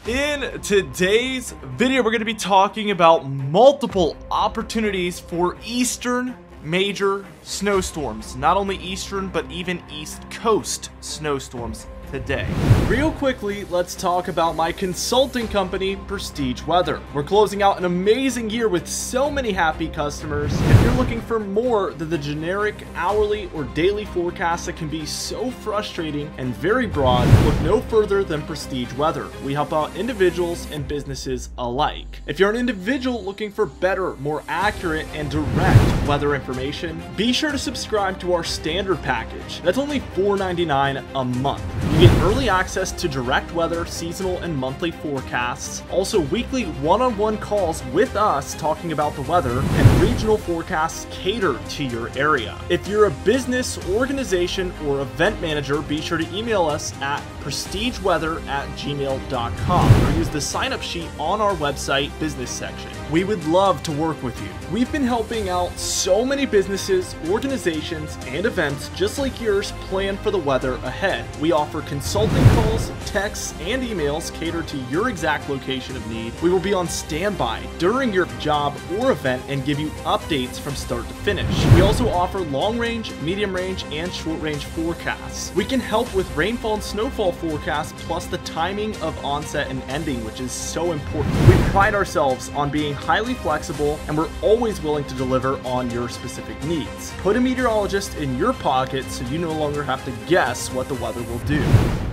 In today's video, we're going to be talking about multiple opportunities for eastern major snowstorms. Not only eastern, but even East Coast snowstorms today. Real quickly, let's talk about my consulting company, Prestige Weather. We're closing out an amazing year with so many happy customers. If you're looking for more than the generic hourly or daily forecast that can be so frustrating and very broad, look no further than Prestige Weather. We help out individuals and businesses alike. If you're an individual looking for better, more accurate, and direct weather information, be sure to subscribe to our standard package. That's only $4.99 a month. You get early access to direct weather, seasonal, and monthly forecasts, also weekly one-on-one calls with us talking about the weather, and regional forecasts cater to your area. If you're a business, organization, or event manager, be sure to email us at prestigeweather@gmail.com or use the sign-up sheet on our website business section. We would love to work with you. We've been helping out so many businesses, organizations, and events just like yours plan for the weather ahead. We offer consulting calls, texts, and emails catered to your exact location of need. We will be on standby during your job or event and give you updates from start to finish. We also offer long-range, medium-range, and short-range forecasts. We can help with rainfall and snowfall forecasts, plus the timing of onset and ending, which is so important. We pride ourselves on being highly flexible, and we're always willing to deliver on your specific needs. Put a meteorologist in your pocket so you no longer have to guess what the weather will do.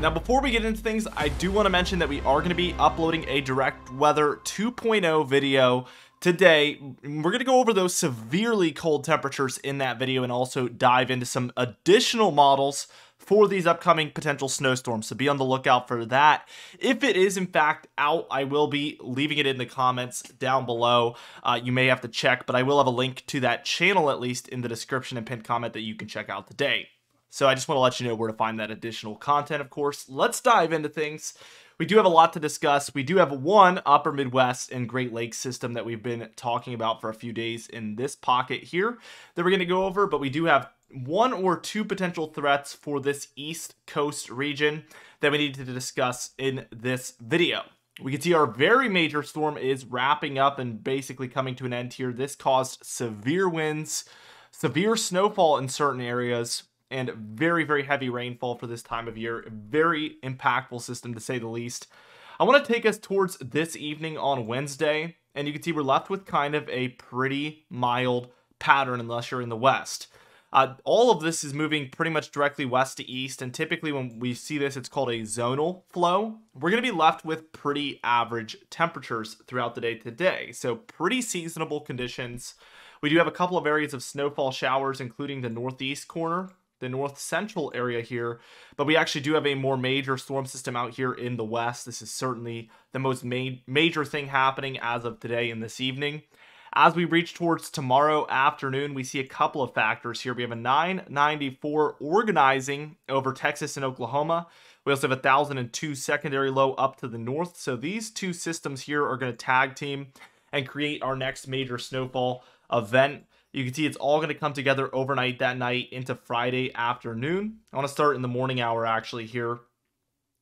Now, before we get into things, I do want to mention that we are going to be uploading a direct weather 2.0 video today. We're going to go over those severely cold temperatures in that video and also dive into some additional models for these upcoming potential snowstorms, so be on the lookout for that. If it is in fact out, I will be leaving it in the comments down below. You may have to check, but I will have a link to that channel at least in the description and pinned comment that you can check out today. So I just want to let you know where to find that additional content, of course. Let's dive into things. We do have a lot to discuss. We do have one upper Midwest and Great Lakes system that we've been talking about for a few days in this pocket here that we're going to go over, but we do have one or two potential threats for this East Coast region that we need to discuss in this video. We can see our very major storm is wrapping up and basically coming to an end here. This caused severe winds, severe snowfall in certain areas, and very, very heavy rainfall for this time of year. Very impactful system, to say the least. I want to take us towards this evening on Wednesday, and you can see we're left with kind of a pretty mild pattern unless you're in the west. All of this is moving pretty much directly west to east, and typically when we see this, it's called a zonal flow. We're going to be left with pretty average temperatures throughout the day today, so pretty seasonable conditions. We do have a couple of areas of snowfall showers, including the northeast corner, the north central area here, but we actually do have a more major storm system out here in the west. This is certainly the most major thing happening as of today and this evening. As we reach towards tomorrow afternoon, we see a couple of factors here. We have a 994 organizing over Texas and Oklahoma. We also have a 1002 secondary low up to the north. So these two systems here are going to tag team and create our next major snowfall event. You can see it's all going to come together overnight that night into Friday afternoon. I want to start in the morning hour actually here.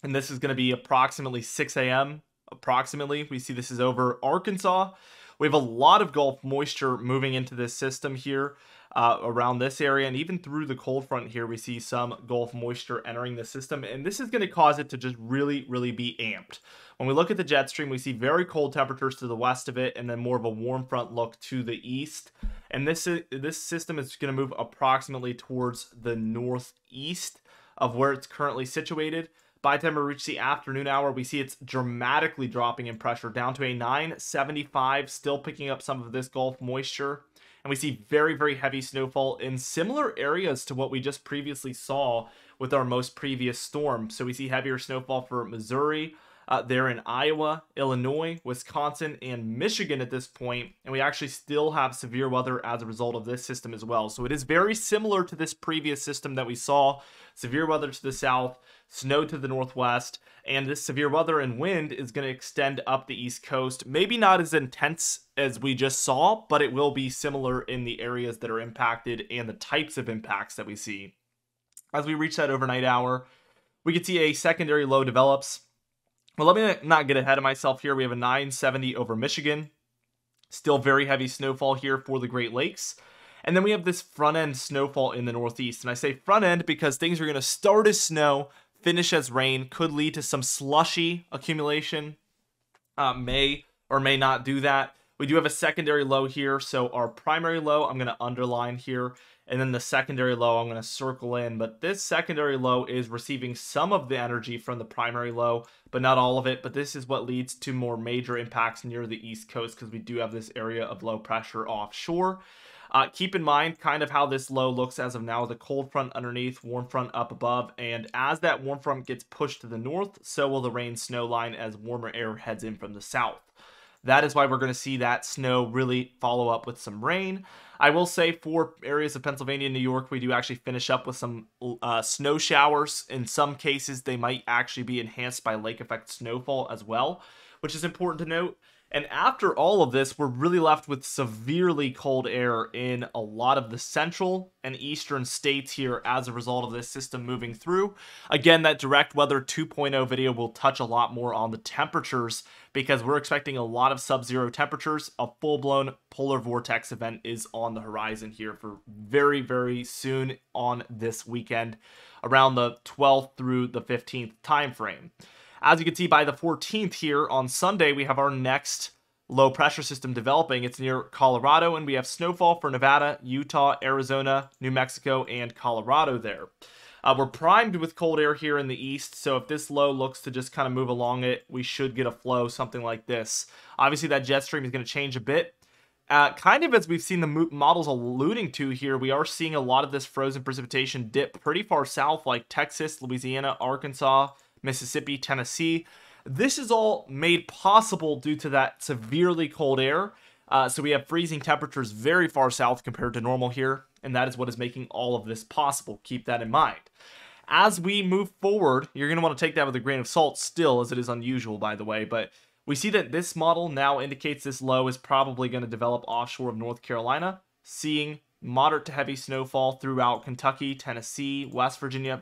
And this is going to be approximately 6 a.m. Approximately. We see this is over Arkansas. We have a lot of Gulf moisture moving into this system here around this area, and even through the cold front here, we see some Gulf moisture entering the system, and this is going to cause it to just really, really be amped. When we look at the jet stream, we see very cold temperatures to the west of it, and then more of a warm front look to the east. And this system is going to move approximately towards the northeast of where it's currently situated. By the time we reach the afternoon hour, we see it's dramatically dropping in pressure down to a 975, still picking up some of this Gulf moisture. And we see very, very heavy snowfall in similar areas to what we just previously saw with our most previous storm. So we see heavier snowfall for Missouri, there in Iowa, Illinois, Wisconsin, and Michigan at this point. And we actually still have severe weather as a result of this system as well. So it is very similar to this previous system that we saw. Severe weather to the south, snow to the northwest, and this severe weather and wind is going to extend up the East Coast. Maybe not as intense as we just saw, but it will be similar in the areas that are impacted and the types of impacts that we see. As we reach that overnight hour, we can see a secondary low develops Well, let me not get ahead of myself here. We have a 970 over Michigan. Still very heavy snowfall here for the Great Lakes. And then we have this front end snowfall in the Northeast. And I say front end because things are going to start as snow, finish as rain, could lead to some slushy accumulation. May or may not do that. We do have a secondary low here. So our primary low, I'm going to underline here. And then the secondary low, I'm going to circle in. But this secondary low is receiving some of the energy from the primary low, but not all of it. But this is what leads to more major impacts near the East Coast because we do have this area of low pressure offshore. Keep in mind kind of how this low looks as of now. The cold front underneath, warm front up above. And as that warm front gets pushed to the north, so will the rain snow line as warmer air heads in from the south. That is why we're going to see that snow really follow up with some rain. I will say for areas of Pennsylvania and New York, we do actually finish up with some snow showers. In some cases, they might actually be enhanced by lake effect snowfall as well, which is important to note. And after all of this, we're really left with severely cold air in a lot of the central and eastern states here as a result of this system moving through. Again, that direct weather 2.0 video will touch a lot more on the temperatures because we're expecting a lot of sub-zero temperatures. A full-blown polar vortex event is on the horizon here for very, very soon on this weekend, around the 12th through the 15th time frame. As you can see by the 14th here on Sunday, we have our next low pressure system developing. It's near Colorado, and we have snowfall for Nevada, Utah, Arizona, New Mexico, and Colorado there. We're primed with cold air here in the east, so if this low looks to just kind of move along it, we should get a flow, something like this. Obviously, that jet stream is going to change a bit. Kind of as we've seen the models alluding to here, we are seeing a lot of this frozen precipitation dip pretty far south, like Texas, Louisiana, Arkansas, Mississippi, Tennessee. This is all made possible due to that severely cold air. So we have freezing temperatures very far south compared to normal here, and that is what is making all of this possible. Keep that in mind. As we move forward, you're going to want to take that with a grain of salt still, as it is unusual, by the way, but we see that this model now indicates this low is probably going to develop offshore of North Carolina, seeing moderate to heavy snowfall throughout Kentucky, Tennessee, West Virginia,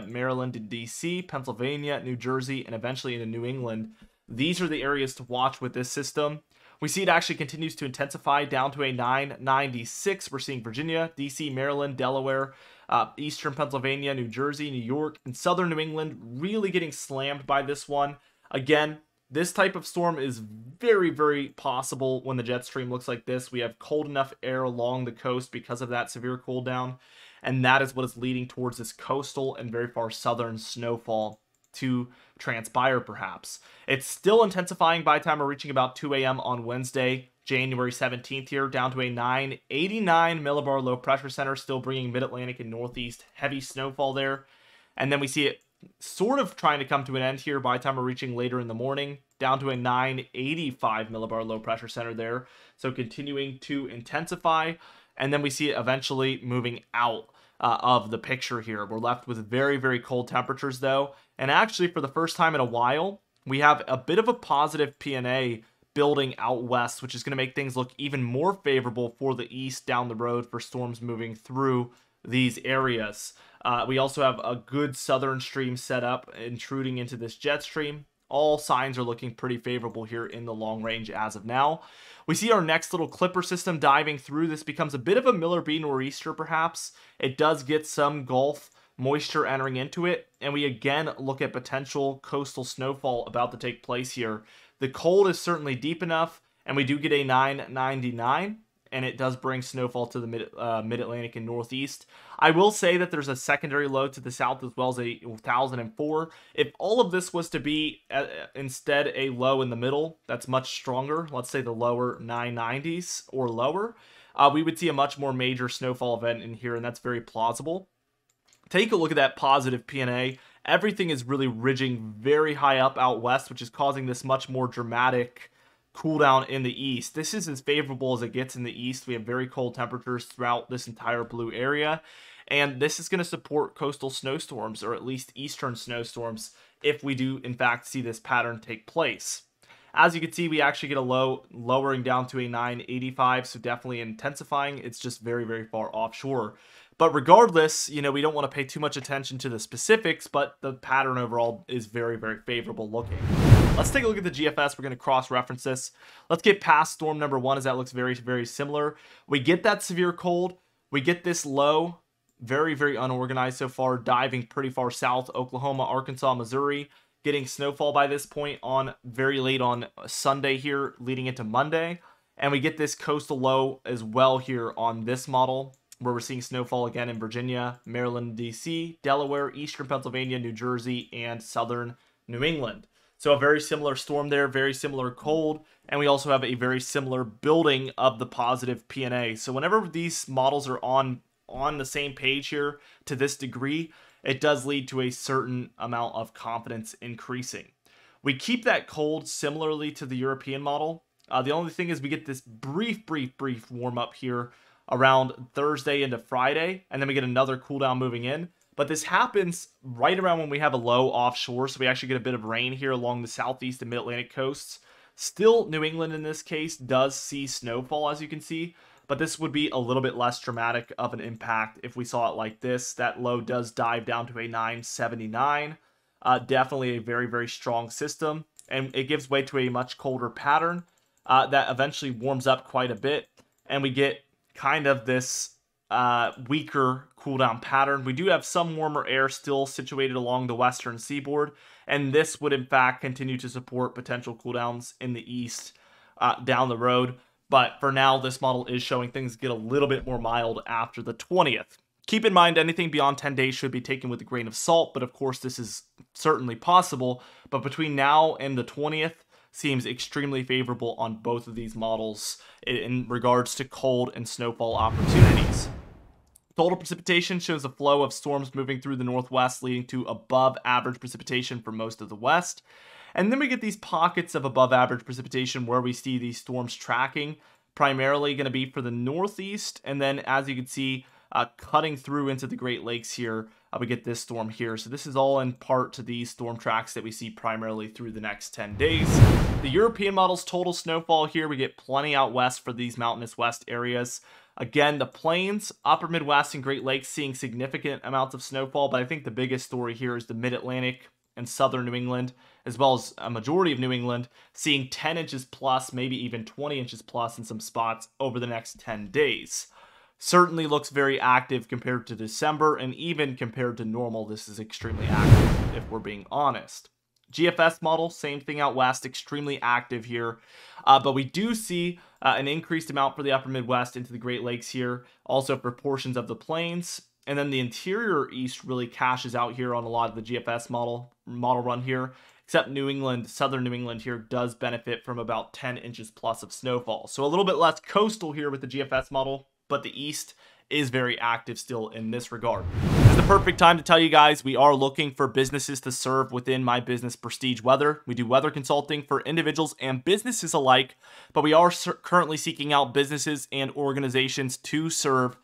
Maryland, DC, Pennsylvania, New Jersey, and eventually into New England. These are the areas to watch with this system. We see it actually continues to intensify down to a 996. We're seeing Virginia, DC, Maryland, Delaware, Eastern Pennsylvania, New Jersey, New York, and Southern New England really getting slammed by this one. Again, this type of storm is very, very possible when the jet stream looks like this. We have cold enough air along the coast because of that severe cool down, and that is what is leading towards this coastal and very far southern snowfall to transpire perhaps. It's still intensifying by the time we're reaching about 2 a.m. on Wednesday, January 17th here, down to a 989 millibar low pressure center, still bringing mid-Atlantic and Northeast heavy snowfall there. And then we see it sort of trying to come to an end here by the time we're reaching later in the morning, down to a 985 millibar low pressure center there. So continuing to intensify, and then we see it eventually moving out of the picture here. We're left with very, very cold temperatures though, and actually for the first time in a while, we have a bit of a positive PNA building out west, which is going to make things look even more favorable for the east down the road for storms moving through these areas. We also have a good southern stream set up intruding into this jet stream. All signs are looking pretty favorable here in the long range as of now. We see our next little clipper system diving through. This becomes a bit of a Miller B nor'easter perhaps. It does get some Gulf moisture entering into it, and we again look at potential coastal snowfall about to take place here. The cold is certainly deep enough, and we do get a 999. And it does bring snowfall to the mid-Atlantic and Northeast. I will say that there's a secondary low to the south as well as a 1004. If all of this was to be instead a low in the middle, that's much stronger, let's say the lower 990s or lower, we would see a much more major snowfall event in here, and that's very plausible. Take a look at that positive PNA. Everything is really ridging very high up out west, which is causing this much more dramatic cool down in the east. This is as favorable as it gets in the east. We have very cold temperatures throughout this entire blue area, and this is going to support coastal snowstorms, or at least eastern snowstorms, if we do in fact see this pattern take place. As you can see, we actually get a low lowering down to a 985, so definitely intensifying. It's just very, very far offshore. But regardless, you know, we don't want to pay too much attention to the specifics, but the pattern overall is very, very favorable looking. Let's take a look at the GFS. We're going to cross-reference this. Let's get past storm number 1, as that looks very, very similar. We get that severe cold. We get this low, very, very unorganized so far, diving pretty far south, Oklahoma, Arkansas, Missouri, getting snowfall by this point on very late on Sunday here, leading into Monday. And we get this coastal low as well here on this model, where we're seeing snowfall again in Virginia, Maryland, DC, Delaware, Eastern Pennsylvania, New Jersey, and Southern New England. So a very similar storm there, very similar cold, and we also have a very similar building of the positive PNA. So whenever these models are on the same page here to this degree, it does lead to a certain amount of confidence increasing. We keep that cold similarly to the European model. The only thing is we get this brief warm up here around Thursday into Friday, and then we get another cool down moving in. But this happens right around when we have a low offshore, so we actually get a bit of rain here along the southeast and mid-Atlantic coasts. Still, New England in this case does see snowfall, as you can see, but this would be a little bit less dramatic of an impact if we saw it like this. That low does dive down to a 979. Definitely a very, very strong system, and it gives way to a much colder pattern that eventually warms up quite a bit, and we get kind of this weaker cool down pattern. We do have some warmer air still situated along the western seaboard, and this would in fact continue to support potential cool downs in the east down the road. But for now, this model is showing things get a little bit more mild after the 20th. Keep in mind, anything beyond 10 days should be taken with a grain of salt, but of course this is certainly possible. But between now and the 20th seems extremely favorable on both of these models in regards to cold and snowfall opportunities. Total precipitation shows a flow of storms moving through the northwest, leading to above average precipitation for most of the west. And then we get these pockets of above average precipitation where we see these storms tracking, primarily going to be for the northeast. And then as you can see, cutting through into the Great Lakes here, we get this storm here. So this is all in part to these storm tracks that we see primarily through the next 10 days. The European model's total snowfall here, we get plenty out west for these mountainous west areas. Again, the plains, upper Midwest, and Great Lakes seeing significant amounts of snowfall, but I think the biggest story here is the mid-Atlantic and southern New England, as well as a majority of New England, seeing 10 inches plus, maybe even 20 inches plus in some spots over the next 10 days. Certainly looks very active compared to December, and even compared to normal, this is extremely active, if we're being honest. GFS model, same thing out west, extremely active here. But we do see an increased amount for the upper Midwest into the Great Lakes here, also for portions of the plains. And then the interior east really cashes out here on a lot of the GFS model run here, except New England, southern New England here does benefit from about 10 inches plus of snowfall. So a little bit less coastal here with the GFS model, but the east is very active still in this regard. It's the perfect time to tell you guys we are looking for businesses to serve within My Business Prestige Weather. We do weather consulting for individuals and businesses alike, but we are currently seeking out businesses and organizations to serve.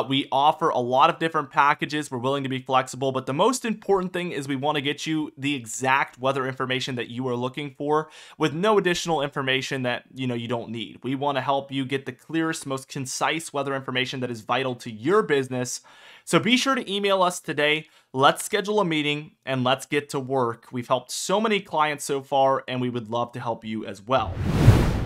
We offer a lot of different packages. We're willing to be flexible, but the most important thing is we want to get you the exact weather information that you are looking for with no additional information that you don't need. We want to help you get the clearest, most concise weather information that is vital to your business. So be sure to email us today. Let's schedule a meeting and let's get to work. We've helped so many clients so far, and we would love to help you as well.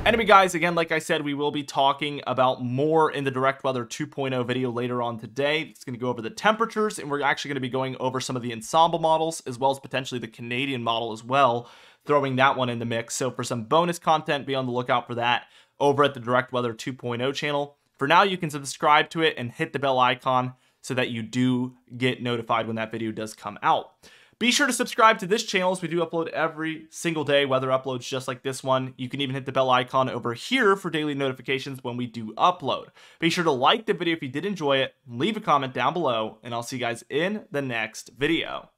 Anyway, guys, again, like I said, we will be talking about more in the Direct Weather 2.0 video later on today. It's going to go over the temperatures, and we're actually going to be going over some of the ensemble models, as well as potentially the Canadian model as well, throwing that one in the mix. So for some bonus content, be on the lookout for that over at the Direct Weather 2.0 channel. For now, you can subscribe to it and hit the bell icon so that you do get notified when that video does come out. Be sure to subscribe to this channel as we do upload every single day, weather uploads just like this one. You can even hit the bell icon over here for daily notifications when we do upload. Be sure to like the video if you did enjoy it, leave a comment down below, and I'll see you guys in the next video.